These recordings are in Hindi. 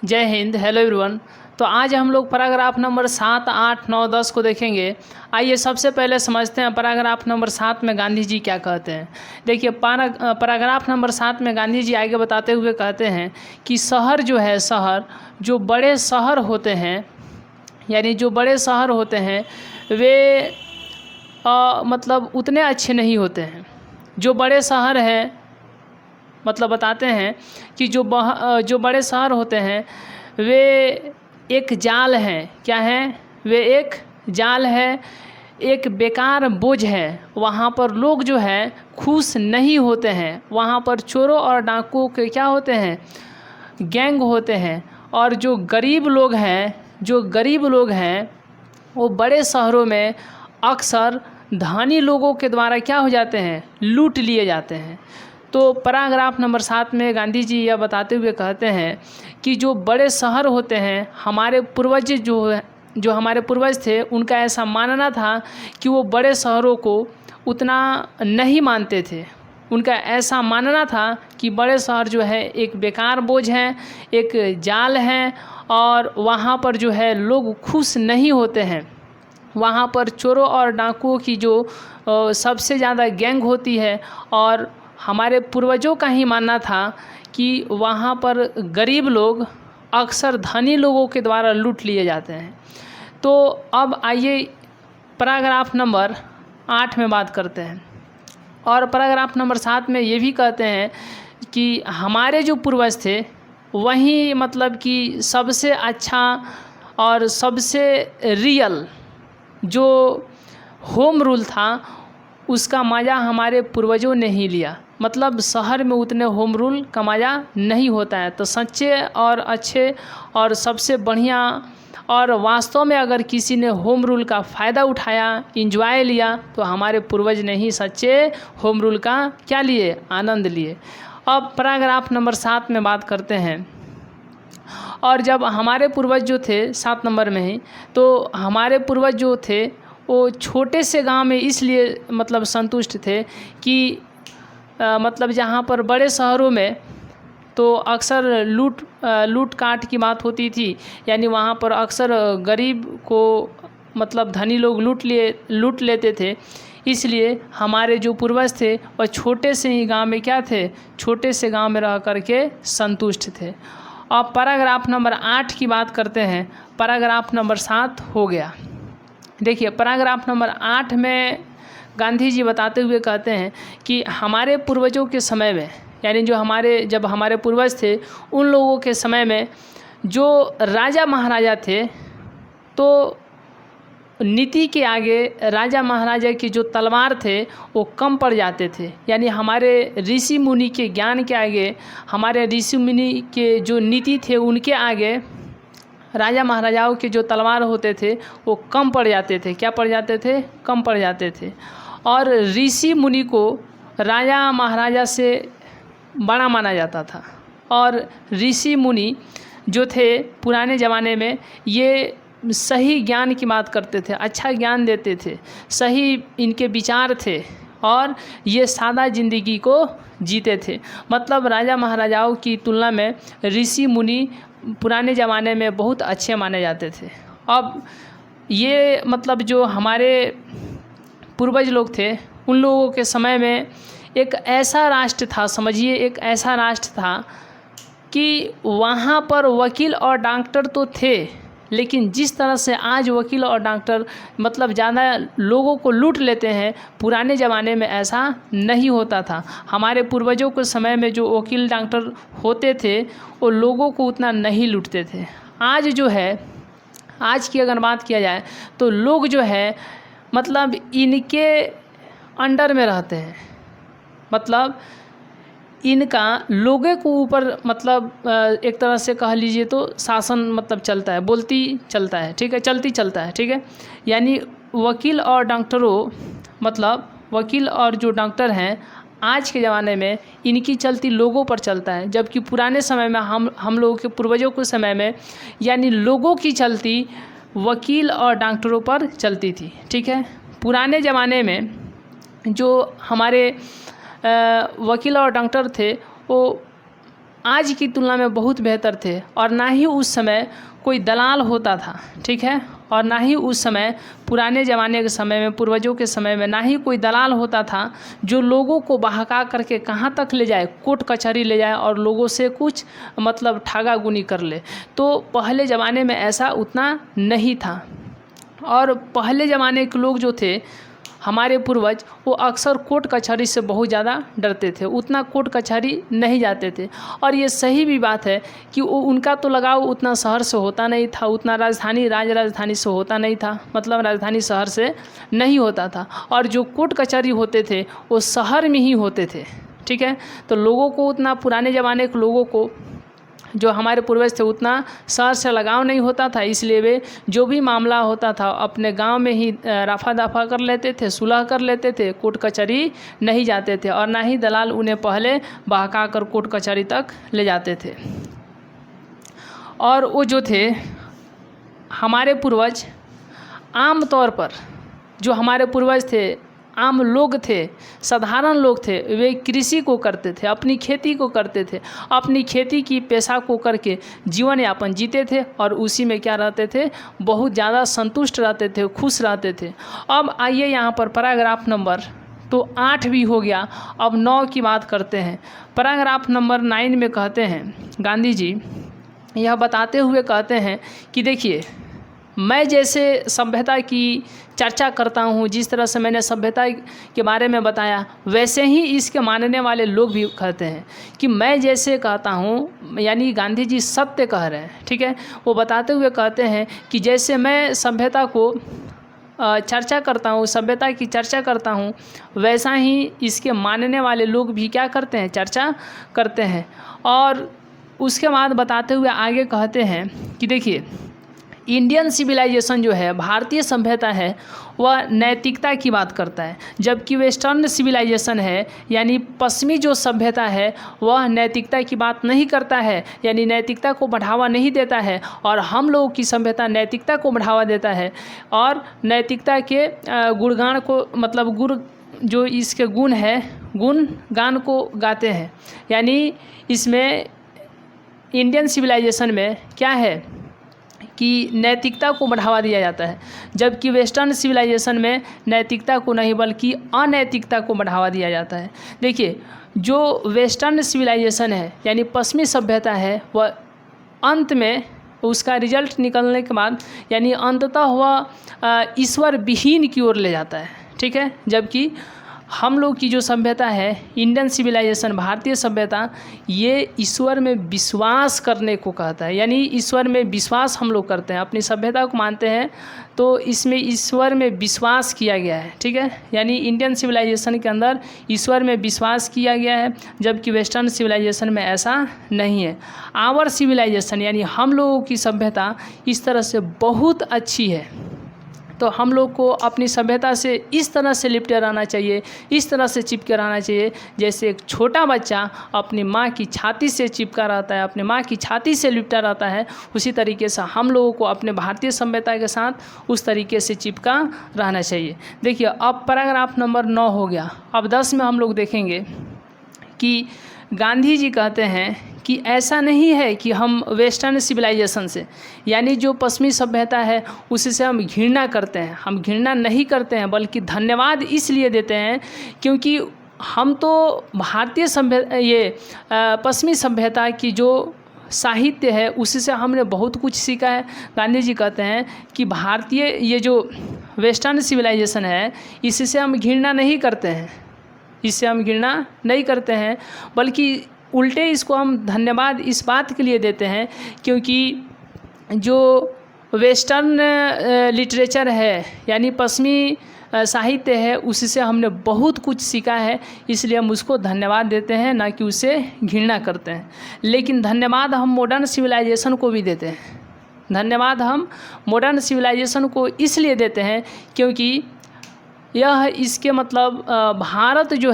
जय हिंद। Hello everyone. तो आज हम लोग पैराग्राफ नंबर 7, 8, 9, 10 को देखेंगे। आइए सबसे पहले समझते हैं पैराग्राफ नंबर 7 में गांधी जी क्या कहते हैं। देखिए पैराग्राफ नंबर 7 में गांधी जी आगे बताते हुए कहते हैं कि शहर जो है, शहर जो बड़े शहर होते हैं, यानी जो बड़े शहर होते हैं वे मतलब उतने अच्छे नहीं होते हैं। जो बड़े शहर हैं मतलब बताते हैं कि जो बड़े शहर होते हैं वे एक जाल हैं। क्या हैं? वे एक जाल है, एक बेकार बोझ है। वहाँ पर लोग जो है खुश नहीं होते हैं। वहाँ पर चोरों और डाकुओं के क्या होते हैं? गैंग होते हैं। और जो गरीब लोग हैं वो बड़े शहरों में अक्सर धनी लोगों के द्वारा क्या हो जाते हैं? लूट लिए जाते हैं। तो पैराग्राफ नंबर 7 में गांधी जी यह बताते हुए कहते हैं कि जो बड़े शहर होते हैं, हमारे पूर्वज जो हमारे पूर्वज थे उनका ऐसा मानना था कि वो बड़े शहरों को उतना नहीं मानते थे। उनका ऐसा मानना था कि बड़े शहर जो है एक बेकार बोझ है, एक जाल है, और वहाँ पर जो है लोग खुश नहीं होते हैं। वहाँ पर चोरों और डाकुओं की जो सबसे ज़्यादा गैंग होती है, और हमारे पूर्वजों का ही मानना था कि वहाँ पर गरीब लोग अक्सर धनी लोगों के द्वारा लूट लिए जाते हैं। तो अब आइए पैराग्राफ नंबर 8 में बात करते हैं। और पैराग्राफ नंबर 7 में ये भी कहते हैं कि हमारे जो पूर्वज थे वही मतलब कि सबसे अच्छा और सबसे रियल जो होम रूल था उसका मज़ा हमारे पूर्वजों ने ही लिया। मतलब शहर में उतने होम रूल का मज़ा नहीं होता है। तो सच्चे और अच्छे और सबसे बढ़िया और वास्तव में अगर किसी ने होम रूल का फ़ायदा उठाया, इंजॉय लिया, तो हमारे पूर्वज ने ही सच्चे होम रूल का क्या लिए? आनंद लिए। अब पैराग्राफ नंबर 7 में बात करते हैं। और जब हमारे पूर्वज जो थे 7 नंबर में ही, तो हमारे पूर्वज जो थे वो छोटे से गांव में इसलिए मतलब संतुष्ट थे कि मतलब जहाँ पर बड़े शहरों में तो अक्सर लूट काट की बात होती थी। यानी वहाँ पर अक्सर गरीब को मतलब धनी लोग लूट लेते थे। इसलिए हमारे जो पूर्वज थे वह छोटे से ही गांव में क्या थे? छोटे से गांव में रह करके संतुष्ट थे। अब पैराग्राफ नंबर 8 की बात करते हैं। पैराग्राफ नंबर 7 हो गया। देखिए पैराग्राफ नंबर 8 में गांधी जी बताते हुए कहते हैं कि हमारे पूर्वजों के समय में, यानी जब हमारे पूर्वज थे उन लोगों के समय में जो राजा महाराजा थे, तो नीति के आगे राजा महाराजा की जो तलवार थे वो कम पड़ जाते थे। यानी हमारे ऋषि मुनि के ज्ञान के आगे, हमारे ऋषि मुनि के जो नीति थे उनके आगे राजा महाराजाओं के जो तलवार होते थे वो कम पड़ जाते थे। क्या पड़ जाते थे? कम पड़ जाते थे। और ऋषि मुनि को राजा महाराजा से बड़ा माना जाता था। और ऋषि मुनि जो थे पुराने ज़माने में ये सही ज्ञान की बात करते थे, अच्छा ज्ञान देते थे, सही इनके विचार थे, और ये सादा ज़िंदगी को जीते थे। मतलब राजा महाराजाओं की तुलना में ऋषि मुनि पुराने ज़माने में बहुत अच्छे माने जाते थे। अब ये मतलब जो हमारे पूर्वज लोग थे उन लोगों के समय में एक ऐसा राष्ट्र था, समझिए एक ऐसा राष्ट्र था कि वहाँ पर वकील और डॉक्टर तो थे, लेकिन जिस तरह से आज वकील और डॉक्टर मतलब ज़्यादा लोगों को लूट लेते हैं, पुराने ज़माने में ऐसा नहीं होता था। हमारे पूर्वजों के समय में जो वकील डॉक्टर होते थे वो लोगों को उतना नहीं लूटते थे। आज जो है, आज की अगर बात किया जाए तो लोग जो है मतलब इनके अंडर में रहते हैं। मतलब इनका लोगों को ऊपर मतलब एक तरह से कह लीजिए तो शासन मतलब चलता है, बोलती चलता है, ठीक है, चलती चलता है, ठीक है। यानी वकील और डॉक्टरों मतलब वकील और जो डॉक्टर हैं आज के ज़माने में इनकी चलती लोगों पर चलता है। जबकि पुराने समय में हम लोगों के पूर्वजों के समय में यानी लोगों की चलती वकील और डॉक्टरों पर चलती थी, ठीक है। पुराने ज़माने में जो हमारे वकील और डॉक्टर थे वो आज की तुलना में बहुत बेहतर थे और ना ही उस समय कोई दलाल होता था, ठीक है, और ना ही उस समय पुराने ज़माने के समय में, पूर्वजों के समय में, ना ही कोई दलाल होता था जो लोगों को बहका करके कहाँ तक ले जाए, कोर्ट कचहरी ले जाए और लोगों से कुछ मतलब ठगागुनी कर ले। तो पहले ज़माने में ऐसा उतना नहीं था। और पहले ज़माने के लोग जो थे, हमारे पूर्वज, वो अक्सर कोर्ट कचहरी से बहुत ज़्यादा डरते थे, उतना कोर्ट कचहरी नहीं जाते थे। और ये सही भी बात है कि वो उनका तो लगाव उतना शहर से होता नहीं था, उतना राजधानी से होता नहीं था, मतलब राजधानी शहर से नहीं होता था। और जो कोर्ट कचहरी होते थे वो शहर में ही होते थे, ठीक है। तो लोगों को उतना, पुराने ज़माने के लोगों को, जो हमारे पूर्वज थे, उतना शहर से लगाव नहीं होता था, इसलिए वे जो भी मामला होता था अपने गांव में ही रफा दफा कर लेते थे, सुलह कर लेते थे, कोर्ट कचहरी नहीं जाते थे और ना ही दलाल उन्हें पहले बहका कर कोर्ट कचहरी तक ले जाते थे। और वो जो थे हमारे पूर्वज, आम तौर पर जो हमारे पूर्वज थे, आम लोग थे, साधारण लोग थे, वे कृषि को करते थे, अपनी खेती को करते थे, अपनी खेती की पेशा को करके जीवन यापन जीते थे और उसी में क्या रहते थे, बहुत ज़्यादा संतुष्ट रहते थे, खुश रहते थे। अब आइए यहाँ पर पैराग्राफ नंबर तो 8 भी हो गया, अब 9 की बात करते हैं। पैराग्राफ नंबर 9 में कहते हैं, गांधी जी यह बताते हुए कहते हैं कि देखिए, मैं जैसे सभ्यता की चर्चा करता हूँ, जिस तरह से मैंने सभ्यता के बारे में बताया, वैसे ही इसके मानने वाले लोग भी कहते हैं कि मैं जैसे कहता हूँ, यानी गांधी जी सत्य कह रहे हैं, ठीक है। वो बताते हुए कहते हैं कि जैसे मैं सभ्यता को चर्चा करता हूँ, सभ्यता की चर्चा करता हूँ, वैसा ही इसके मानने वाले लोग भी क्या करते हैं, चर्चा करते हैं। और उसके बाद बताते हुए आगे कहते हैं कि देखिए, इंडियन सिविलाइजेशन जो है, भारतीय सभ्यता है, वह नैतिकता की बात करता है, जबकि वेस्टर्न सिविलाइजेशन है, यानी पश्चिमी जो सभ्यता है, वह नैतिकता की बात नहीं करता है, यानी नैतिकता को बढ़ावा नहीं देता है। और हम लोगों की सभ्यता नैतिकता को बढ़ावा देता है और नैतिकता के गुणगान को, मतलब गुण जो इसके गुण है, गुण गान को गाते हैं। यानी इसमें इंडियन सिविलाइजेशन में क्या है कि नैतिकता को बढ़ावा दिया जाता है, जबकि वेस्टर्न सिविलाइजेशन में नैतिकता को नहीं बल्कि अनैतिकता को बढ़ावा दिया जाता है। देखिए, जो वेस्टर्न सिविलाइजेशन है, यानी पश्चिमी सभ्यता है, वह अंत में उसका रिजल्ट निकलने के बाद, यानी अंततः वह ईश्वर विहीन की ओर ले जाता है, ठीक है। जबकि हम लोग की जो सभ्यता है, इंडियन सिविलाइजेशन, भारतीय सभ्यता, ये ईश्वर में विश्वास करने को कहता है, यानी ईश्वर में विश्वास हम लोग करते हैं, अपनी सभ्यता को मानते हैं, तो इसमें ईश्वर में विश्वास किया गया है, ठीक है। यानी इंडियन सिविलाइजेशन के अंदर ईश्वर में विश्वास किया गया है, जबकि वेस्टर्न सिविलाइजेशन में ऐसा नहीं है। आवर सिविलाइजेशन, यानी हम लोगों की सभ्यता इस तरह से बहुत अच्छी है, तो हम लोग को अपनी सभ्यता से इस तरह से लिपटे रहना चाहिए, इस तरह से चिपके रहना चाहिए, जैसे एक छोटा बच्चा अपनी माँ की छाती से चिपका रहता है, अपनी माँ की छाती से लिपटा रहता है, उसी तरीके से हम लोगों को अपने भारतीय सभ्यता के साथ उस तरीके से चिपका रहना चाहिए। देखिए, अब पैराग्राफ नंबर 9 हो गया। अब 10 में हम लोग देखेंगे कि गांधी जी कहते हैं कि ऐसा नहीं है कि हम वेस्टर्न सिविलाइजेशन से, यानी जो पश्चिमी सभ्यता है, उससे हम घृणा करते हैं। हम घृणा नहीं करते हैं, बल्कि धन्यवाद इसलिए देते हैं क्योंकि हम तो भारतीय सभ्यता, ये पश्चिमी सभ्यता की जो साहित्य है, उससे हमने बहुत कुछ सीखा है। गांधी जी कहते हैं कि भारतीय ये जो वेस्टर्न सिविलाइजेशन है, इससे हम घृणा नहीं करते हैं, इससे हम घृणा नहीं करते हैं, बल्कि उल्टे इसको हम धन्यवाद इस बात के लिए देते हैं क्योंकि जो वेस्टर्न लिटरेचर है, यानी पश्चिमी साहित्य है, उससे हमने बहुत कुछ सीखा है, इसलिए हम उसको धन्यवाद देते हैं, ना कि उसे घृणा करते हैं। लेकिन धन्यवाद हम मॉडर्न सिविलाइजेशन को भी देते हैं। धन्यवाद हम मॉडर्न सिविलाइजेशन को इसलिए देते हैं क्योंकि यह, इसके मतलब भारत जो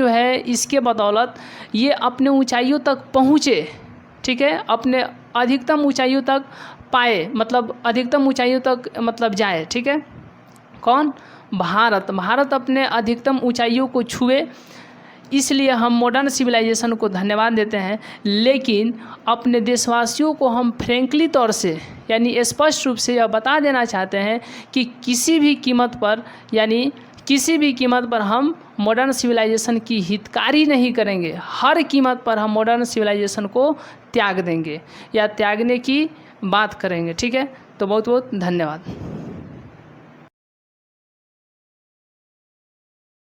है इसके बदौलत ये अपने ऊंचाइयों तक पहुँचे, ठीक है, अपने अधिकतम ऊंचाइयों तक पाए, मतलब अधिकतम ऊंचाइयों तक मतलब जाए, ठीक है। कौन? भारत अपने अधिकतम ऊंचाइयों को छुए, इसलिए हम मॉडर्न सिविलाइजेशन को धन्यवाद देते हैं, लेकिन अपने देशवासियों को हम फ्रेंकली तौर से यानी स्पष्ट रूप से यह बता देना चाहते हैं कि किसी भी कीमत पर हम मॉडर्न सिविलाइजेशन की हितकारी नहीं करेंगे। हर कीमत पर हम मॉडर्न सिविलाइजेशन को त्याग देंगे या त्यागने की बात करेंगे। ठीक है, तो बहुत बहुत धन्यवाद।